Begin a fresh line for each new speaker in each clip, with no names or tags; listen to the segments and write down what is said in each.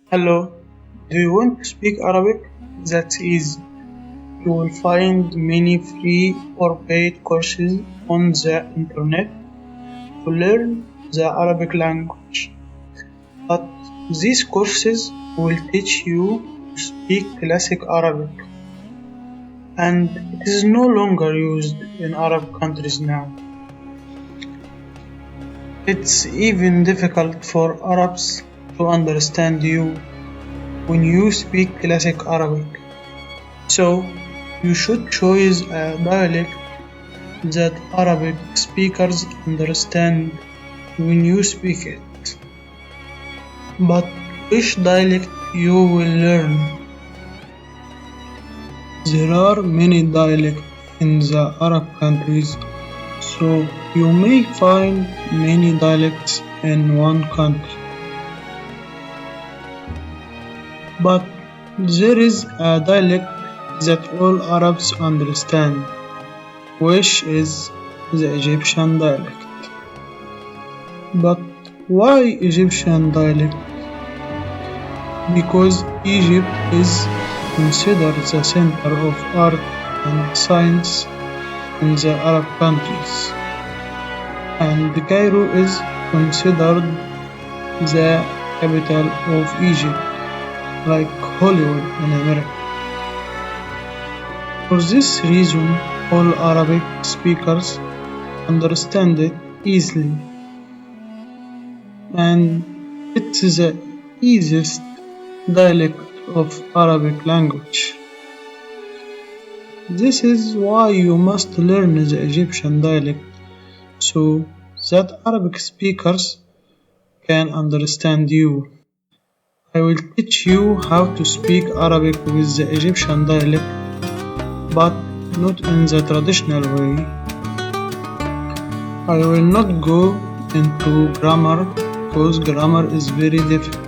Hello, do you want to speak Arabic? That's easy. You will find many free or paid courses on the internet to learn the Arabic language. But these courses will teach you to speak classic Arabic, and it is no longer used in Arab countries now. It's even difficult for Arabs to understand you when you speak classic Arabic. So, you should choose a dialect that Arabic speakers understand when you speak it. But which dialect you will learn? There are many dialects in the Arab countries, so you may find many dialects in one country. But there is a dialect that all Arabs understand, which is the Egyptian dialect. But why Egyptian dialect? Because Egypt is considered the center of art and science in the Arab countries, and Cairo is considered the capital of Egypt, like Hollywood in America. For this reason, all Arabic speakers understand it easily, and it's the easiest dialect of Arabic language. This is why you must learn the Egyptian dialect so that Arabic speakers can understand you. I will teach you how to speak Arabic with the Egyptian dialect, but not in the traditional way. I will not go into grammar because grammar is very difficult.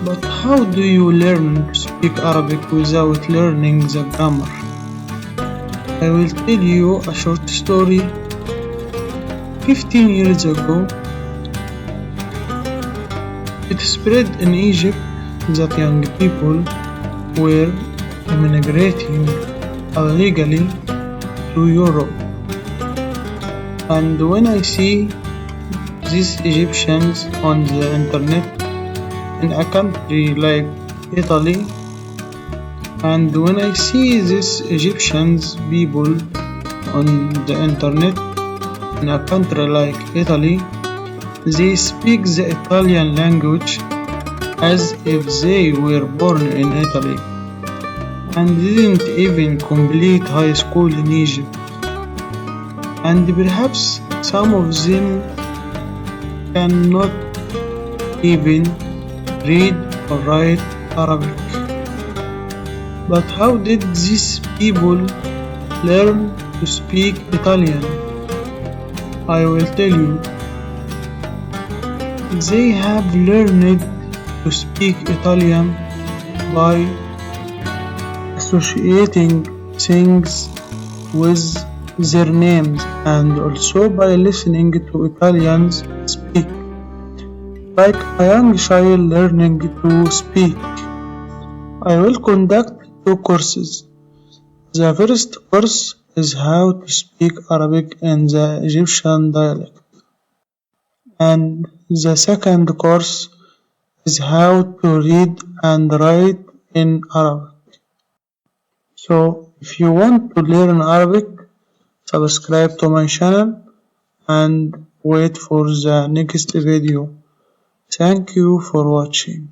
But how do you learn to speak Arabic without learning the grammar? I will tell you a short story. 15 years ago, it spread in Egypt that young people were immigrating illegally to Europe. And when I see these Egyptians on the internet in a country like Italy, and when I see these Egyptians people on the internet in a country like Italy, they speak the Italian language as if they were born in Italy and didn't even complete high school in Egypt. And perhaps some of them cannot even read or write Arabic. But how did these people learn to speak Italian? I will tell you. They have learned to speak Italian by associating things with their names and also by listening to Italians speak, like a young child learning to speak. I will conduct two courses. The first course is how to speak Arabic in the Egyptian dialect, and the second course is how to read and write in Arabic. So, if you want to learn Arabic, subscribe to my channel and wait for the next video. Thank you for watching.